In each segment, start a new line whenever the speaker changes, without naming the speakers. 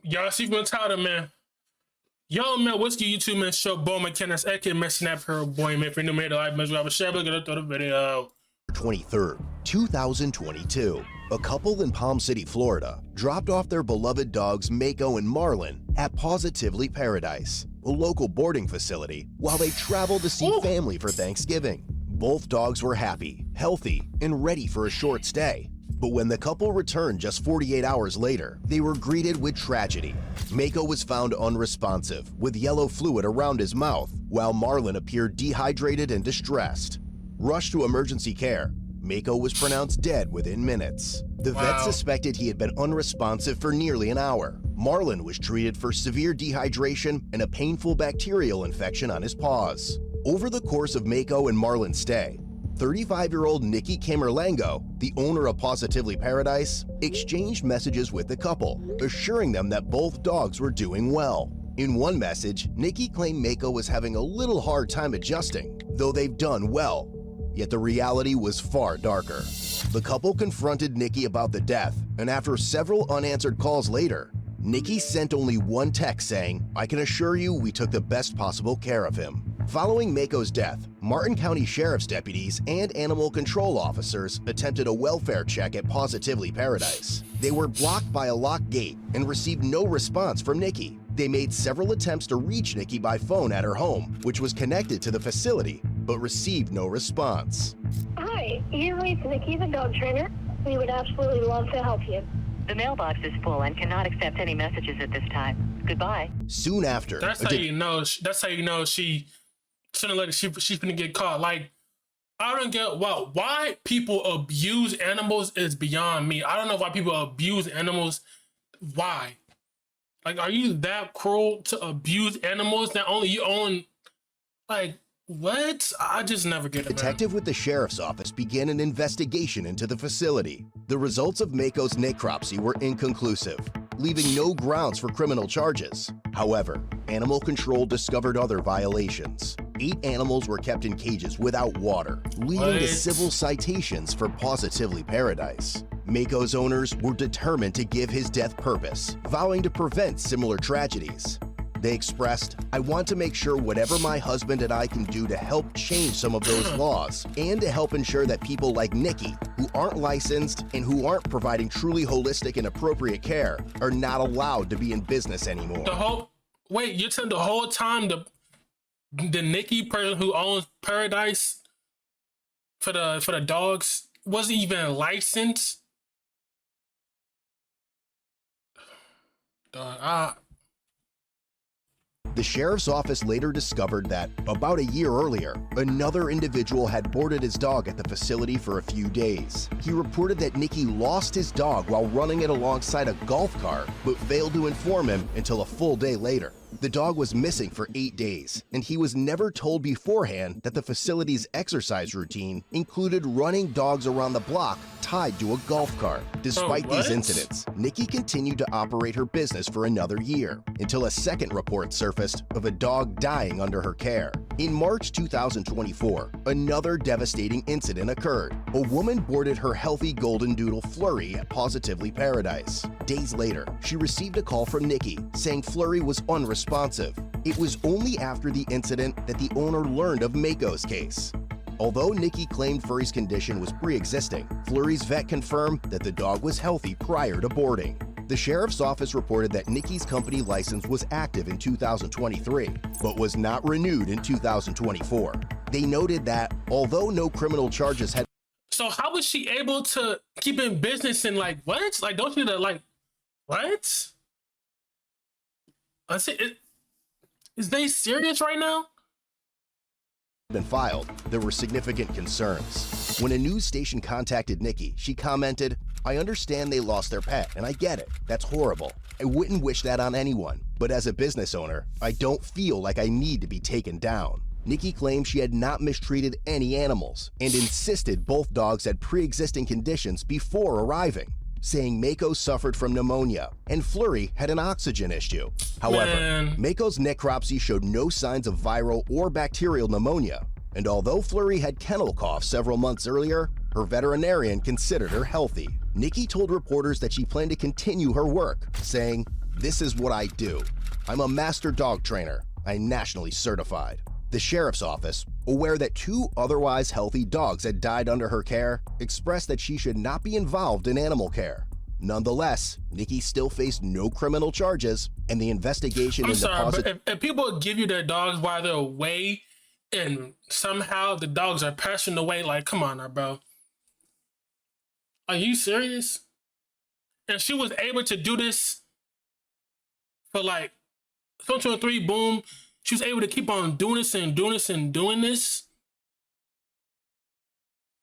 Y'all see from the title, man. Yo, man, what's good, YouTube, man? Show Bo McKenna's aka man, Snap Hero Boy, man. If you're new, man, like, man, have a share, but get through the video.
23rd, 2022. A couple in Palm City, Florida, dropped off their beloved dogs Mickal and Marlin at Positively Paradise, a local boarding facility, while they traveled to see family for Thanksgiving. Both dogs were happy, healthy, and ready for a short stay. But when the couple returned just 48 hours later, they were greeted with tragedy. Mickal was found unresponsive, with yellow fluid around his mouth, while Marlin appeared dehydrated and distressed. Rushed to emergency care, Mickal was pronounced dead within minutes. The vet suspected he had been unresponsive for nearly an hour. Marlin was treated for severe dehydration and a painful bacterial infection on his paws. Over the course of Mickal and Marlin's stay, 35-year-old Nikki Camerlango, the owner of Positively Paradise, exchanged messages with the couple, assuring them that both dogs were doing well. In one message, Nikki claimed Mickal was having a little hard time adjusting, though they've done well. Yet the reality was far darker. The couple confronted Nikki about the death, and after several unanswered calls later, Nikki sent only one text saying, "I can assure you we took the best possible care of him." Following Mickal's death, Martin County Sheriff's deputies and animal control officers attempted a welfare check at Positively Paradise. They were blocked by a locked gate and received no response from Nikki. They made several attempts to reach Nikki by phone at her home, which was connected to the facility, but received no response.
Hi, you reached Nikki, the dog trainer. We would absolutely love to help you.
The mailbox is full and cannot accept any messages at this time. Goodbye.
Soon after,
That's how you know. That's how you know sooner or later she's gonna get caught. Like, I don't get why people abuse animals is beyond me. I don't know why people abuse animals. Why? Like, are you that cruel to abuse animals that only you own? Like, what? I just never get it.
Detective with the sheriff's office began an investigation into the facility. The results of Mikal's necropsy were inconclusive, leaving no grounds for criminal charges. However, animal control discovered other violations. 8 animals were kept in cages without water, leading to civil citations for Positively Paradise. Mikal's owners were determined to give his death purpose, vowing to prevent similar tragedies. They expressed, "I want to make sure whatever my husband and I can do to help change some of those laws and to help ensure that people like Nikki, who aren't licensed and who aren't providing truly holistic and appropriate care, are not allowed to be in business anymore."
You're telling the whole time the Nikki person who owns Paradise for the dogs wasn't even licensed?
The sheriff's office later discovered that, about a year earlier, another individual had boarded his dog at the facility for a few days. He reported that Nikki lost his dog while running it alongside a golf cart, but failed to inform him until a full day later. The dog was missing for 8 days, and he was never told beforehand that the facility's exercise routine included running dogs around the block tied to a golf cart. Despite these incidents, Nikki continued to operate her business for another year, until a second report surfaced of a dog dying under her care. In March 2024, another devastating incident occurred. A woman boarded her healthy golden doodle Flurry at Positively Paradise. Days later, she received a call from Nikki saying Flurry was unresponsive. It was only after the incident that the owner learned of Mikal's case. Although Nikki claimed Flurry's condition was pre-existing, Flurry's vet confirmed that the dog was healthy prior to boarding. The sheriff's office reported that Nikki's company license was active in 2023, but was not renewed in 2024. They noted that, although no criminal charges had...
So how was she able to keep in business and like, what? Like, don't you like, what? I say, is they serious right now?
Been filed, there were significant concerns. When a news station contacted Nikki, she commented, "I understand they lost their pet, and I get it. That's horrible. I wouldn't wish that on anyone. But as a business owner, I don't feel like I need to be taken down." Nikki claimed she had not mistreated any animals and insisted both dogs had pre-existing conditions before arriving, saying Mickal suffered from pneumonia and Flurry had an oxygen issue. However, Mikal's necropsy showed no signs of viral or bacterial pneumonia, and although Flurry had kennel cough several months earlier, her veterinarian considered her healthy. Nikki told reporters that she planned to continue her work, saying, "This is what I do. I'm a master dog trainer. I'm nationally certified." The sheriff's office, aware that 2 otherwise healthy dogs had died under her care, expressed that she should not be involved in animal care. Nonetheless, Nikki still faced no criminal charges, and the investigation
I'm
into
sorry, but if people give you their dogs while they're away, and somehow the dogs are passing away, like, come on now, bro. Are you serious? And she was able to do this for like 2023, boom. She was able to keep on doing this and doing this and doing this.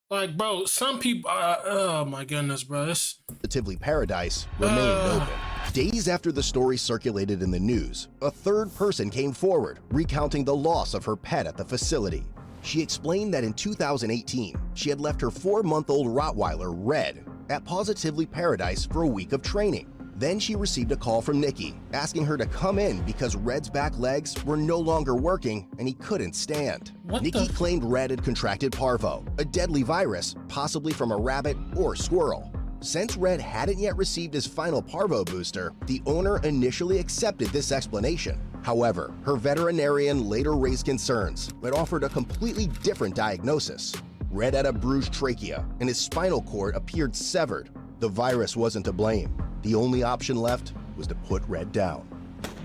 Like, bro, some people, oh my goodness, bro.
Positively Paradise remained open. Days after the story circulated in the news, a third person came forward recounting the loss of her pet at the facility. She explained that in 2018, she had left her 4-month-old Rottweiler, Red, at Positively Paradise for a week of training. Then she received a call from Nikki, asking her to come in because Red's back legs were no longer working and he couldn't stand. Nikki claimed Red had contracted parvo, a deadly virus, possibly from a rabbit or squirrel. Since Red hadn't yet received his final parvo booster, the owner initially accepted this explanation. However, her veterinarian later raised concerns, but offered a completely different diagnosis. Red had a bruised trachea, and his spinal cord appeared severed. The virus wasn't to blame. The only option left was to put Red down.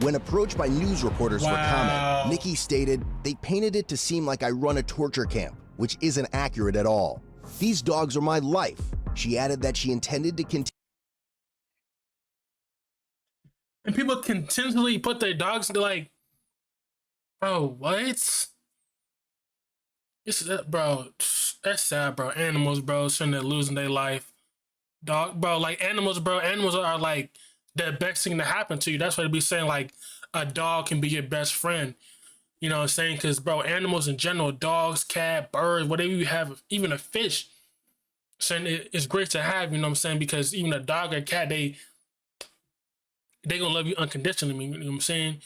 When approached by news reporters for comment, Nikki stated, "They painted it to seem like I run a torture camp, which isn't accurate at all. These dogs are my life." She added that she intended to continue.
And people continually put their dogs into like, bro, what? Bro, that's sad, bro. Animals, bro, sitting there losing their life. Dog, bro, like animals, bro. Animals are like the best thing to happen to you. That's why they be saying like a dog can be your best friend. You know what I'm saying? Because, bro, animals in general, dogs, cat, birds, whatever you have, even a fish, saying it's great to have, you know what I'm saying? Because even a dog or cat, they gonna love you unconditionally, you know what I'm saying?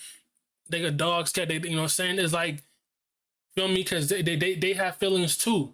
They got dogs, cat, you know what I'm saying? It's like, feel me? Because they have feelings too.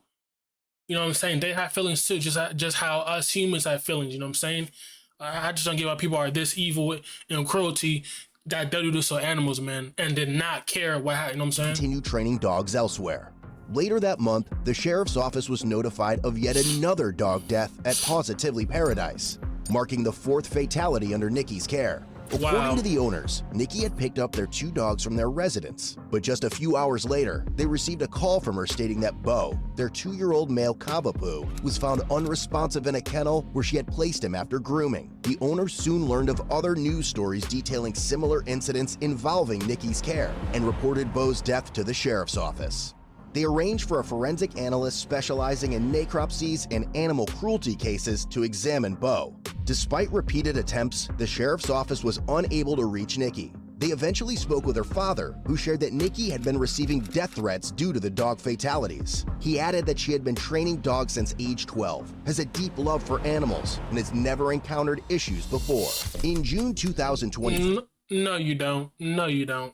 You know what I'm saying? They have feelings too, just how us humans have feelings, you know what I'm saying? I just don't get why people are this evil and cruelty that they do this to animals, man, and did not care what happened, you know what I'm saying?
Continue training dogs elsewhere. Later that month, the sheriff's office was notified of yet another dog death at Positively Paradise, marking the 4th fatality under Nikki's care. According to the owners, Nikki had picked up their 2 dogs from their residence, but just a few hours later, they received a call from her stating that Bo, their 2-year-old male Cavapoo, was found unresponsive in a kennel where she had placed him after grooming. The owners soon learned of other news stories detailing similar incidents involving Nikki's care and reported Bo's death to the sheriff's office. They arranged for a forensic analyst specializing in necropsies and animal cruelty cases to examine Bo. Despite repeated attempts, the sheriff's office was unable to reach Nikki. They eventually spoke with her father, who shared that Nikki had been receiving death threats due to the dog fatalities. He added that she had been training dogs since age 12, has a deep love for animals, and has never encountered issues before. In June 2020...
No, you don't. No, you don't.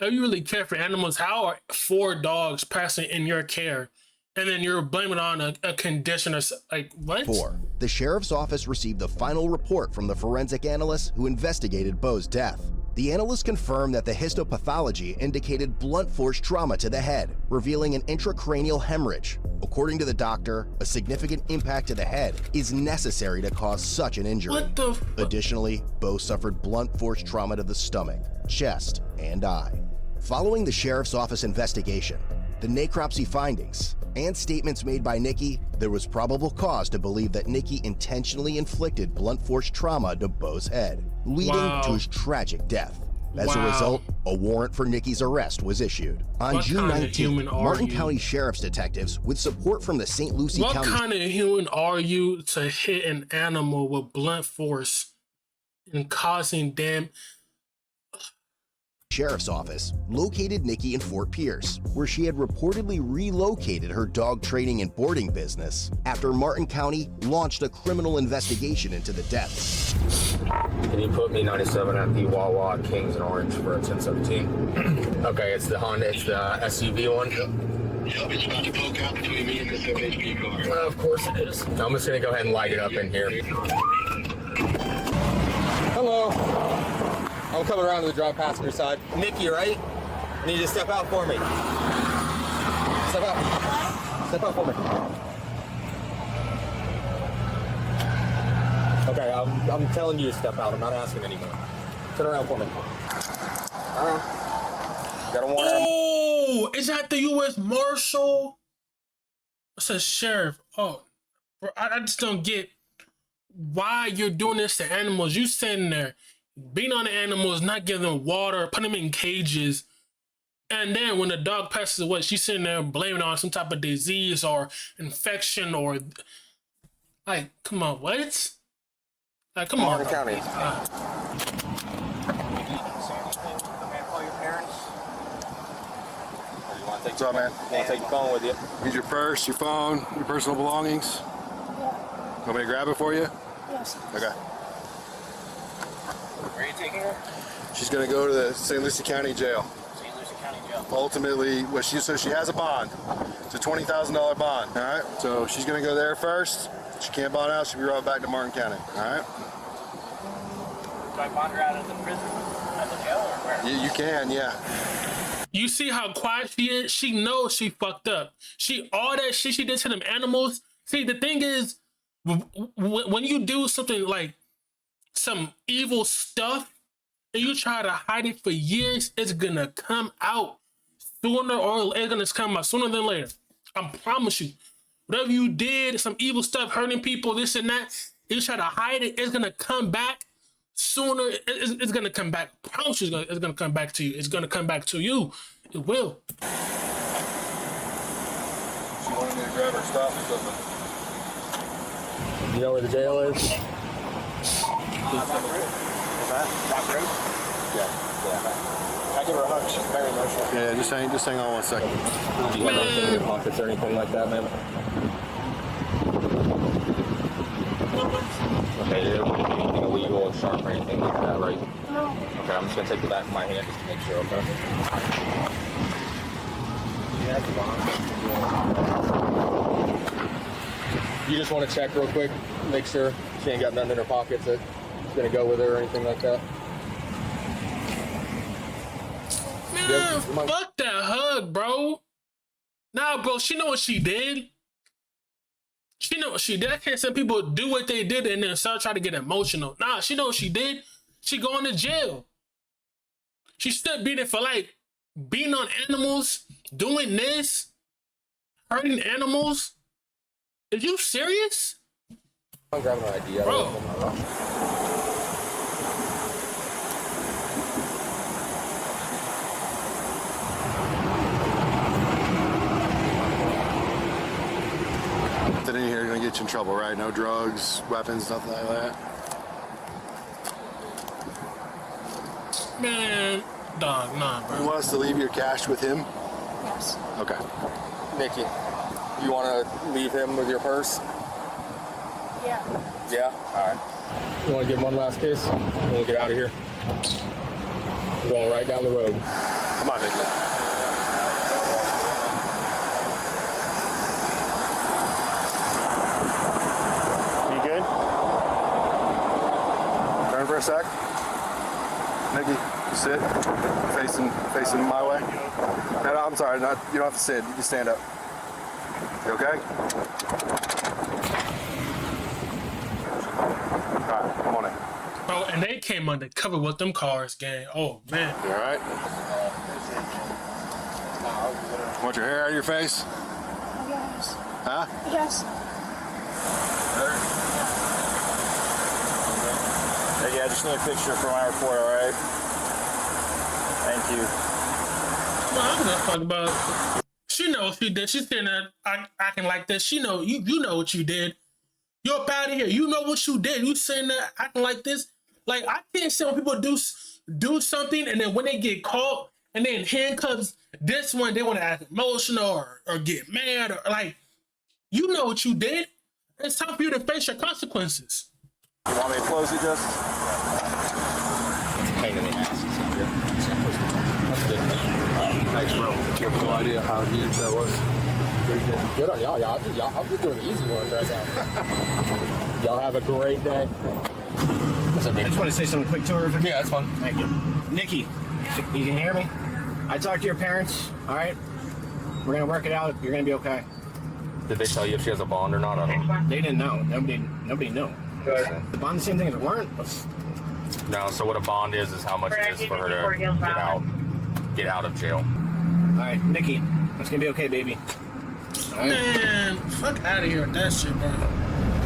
If you really care for animals, how are 4 dogs passing in your care? And then you're blaming on a condition or like, what?
4. The sheriff's office received the final report from the forensic analyst who investigated Bo's death. The analyst confirmed that the histopathology indicated blunt force trauma to the head, revealing an intracranial hemorrhage. According to the doctor, a significant impact to the head is necessary to cause such an injury.
What the
Additionally, Bo suffered blunt force trauma to the stomach, chest, and eye. Following the sheriff's office investigation, the necropsy findings, and statements made by Nikki, there was probable cause to believe that Nikki intentionally inflicted blunt force trauma to Bo's head, leading to his tragic death. As a result, a warrant for Nikki's arrest was issued. On June 19th, Martin County Sheriff's detectives, with support from the St. Lucie County...
What kind of human are you to hit an animal with blunt force and causing
Sheriff's office located Nikki in Fort Pierce, where she had reportedly relocated her dog training and boarding business after Martin County launched a criminal investigation into the deaths.
Can you put me 97 at the Wawa Kings in Orange for a 1017? Okay, it's the Honda, it's the SUV one.
Yep, it's about to poke out between me and this FHP car.
Of course it is. I'm just gonna go ahead and light it up in here. Hello. I'm coming around to the drive passenger side. Nikki, right? I need you to step out for me. Step out. Step out for me. Okay, I'm telling you to step out. I'm not asking anymore. Turn around for me. Turn around. Got a warrant.
Oh, is that the U.S. Marshal? It's a sheriff. Oh, bro, I just don't get why you're doing this to animals. You sitting there, being on the animals, not giving them water, putting them in cages. And then when the dog passes away, she's sitting there blaming it on some type of disease or infection or like, come on, what? Like, come on.
County.
What's up, man?
You want to take your phone with you?
Use your purse, your phone, your personal belongings.
Yeah.
Want me to grab it for you?
Yes.
Okay.
Where are you taking her?
She's gonna go to the St. Lucie County Jail.
St. Lucie County Jail.
Ultimately, so she has a bond. It's a $20,000 bond. All right. So she's gonna go there first. She can't bond out. She'll be brought back to Martin County. All right.
Do I bond her out of the prison, at the jail, or where?
You can, yeah.
You see how quiet she is? She knows she fucked up. All that shit she did to them animals. See, the thing is, when you do something like some evil stuff and you try to hide it for years, it's gonna come out sooner or it's gonna come out sooner than later. I promise you. Whatever you did, some evil stuff, hurting people, this and that, you try to hide it, it's gonna come back sooner. It's gonna come back. I promise you, it's gonna come back to you. It's gonna come back to you. It will.
She wanted me to grab her stuff or something.
You know where the jail is?
What's that?
Back road? Yeah. I give her a hug. She's very emotional.
Yeah, just hang on 1 second.
Do you have anything in your pockets or anything like that, ma'am? Okay, you don't want anything illegal or sharp or anything like that, right?
No.
Okay, I'm just going to take the back of my hand just to make sure, okay? You just want to check real quick, make sure she ain't got nothing in her pockets that's going to go with her or anything like that?
Man, fuck that hug, bro. Nah, bro, she know what she did. She know what she did. I can't say people do what they did and then start trying to get emotional. Nah, she know what she did. She going to jail. She still being it for like being on animals, doing this, hurting animals. Is you serious?
I'm grabbing an ID.
Bro.
Nothing in here gonna get you in trouble, right? No drugs, weapons, nothing like that.
Man, dog, nah,
You
bro.
want us to leave your cash with him?
Yes.
Okay.
Nikki, you want to leave him with your purse?
Yeah.
Yeah? Alright. You want to give him one last kiss? And we'll get out of here. We're going right down the road.
Come on, Mickal. You good? Turn for a sec. Nikki, sit. Facing my way. No, I'm sorry. You don't have to sit. You can stand up. You okay? All right, come on in.
Bro, and they came undercover with them cars, gang. Oh, man.
You all right? Want your hair out of your face?
Yes.
Huh?
Yes.
Hey, yeah, just need a picture for my report, all right? Thank you.
Well, I'm gonna talk about. She knows she did. She's sitting there acting like this. She know you know what you did. You're up out of here. You know what you did. You sitting there acting like this. Like, I can't see when people do something and then when they get caught and then handcuffs, this one they want to act emotional or get mad or like, you know what you did. It's time for you to face your consequences.
You want me to close it, just?
Pain in the ass. That's good.
Thanks, bro. You have no idea how huge that was.
Good on y'all. I'm just doing the easy ones right now. Y'all have a great day. What's up,
I just want to say something quick to her.
Yeah, that's fine.
Thank you. Nikki, you can hear me? I talked to your parents, all right? We're going to work it out. You're going to be okay.
Did they tell you if she has a bond or not? I don't know.
They didn't know. Nobody knew. The bond the same thing as a warrant?
No, so what a bond is how much it is for her to get out of jail.
All right, Nikki, it's going to be okay, baby. All right?
Man, fuck out of here with that shit, bro.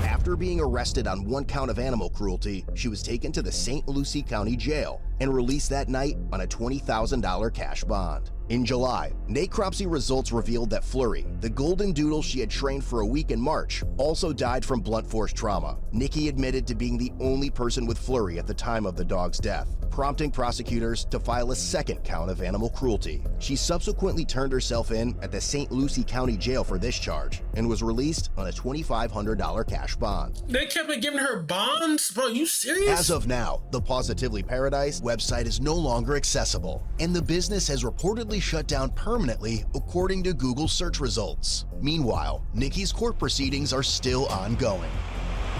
After being arrested on one count of animal cruelty, she was taken to the St. Lucie County Jail and released that night on a $20,000 cash bond. In July, necropsy results revealed that Flurry, the golden doodle she had trained for a week in March, also died from blunt force trauma. Nikki admitted to being the only person with Flurry at the time of the dog's death, prompting prosecutors to file a second count of animal cruelty. She subsequently turned herself in at the St. Lucie County Jail for this charge and was released on a $2,500 cash bond.
They kept giving her bonds? Bro, you serious?
As of now, the Positively Paradise website is no longer accessible, and the business has reportedly shut down permanently according to Google search results. Meanwhile, Nikki's court proceedings are still ongoing.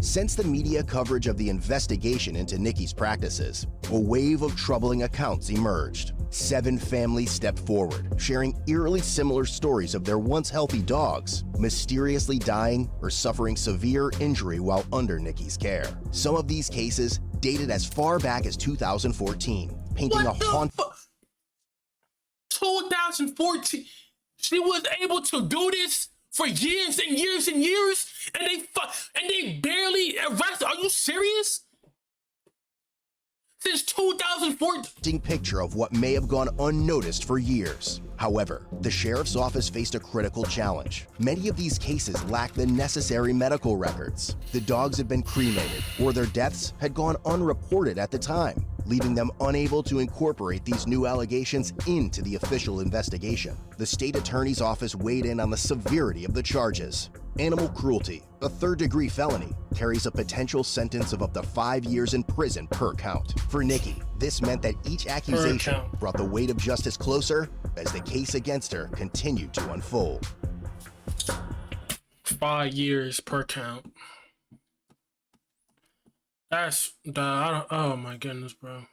Since the media coverage of the investigation into Nikki's practices, a wave of troubling accounts emerged. 7 families stepped forward, sharing eerily similar stories of their once healthy dogs mysteriously dying or suffering severe injury while under Nikki's care. Some of these cases dated as far back as 2014, painting
What
a
the
haunting
2014. She was able to do this for years and years and years, and they barely arrested. Are you serious? Since 2014.
picture of what may have gone unnoticed for years. However, the sheriff's office faced a critical challenge. Many of these cases lacked the necessary medical records. The dogs had been cremated, or their deaths had gone unreported at the time, leaving them unable to incorporate these new allegations into the official investigation. The state attorney's office weighed in on the severity of the charges. Animal cruelty, a third-degree felony, carries a potential sentence of up to 5 years in prison per count. For Nikki, this meant that each accusation brought the weight of justice closer as the case against her continued to unfold.
5 years per count. That's I don't. Oh my goodness, bro.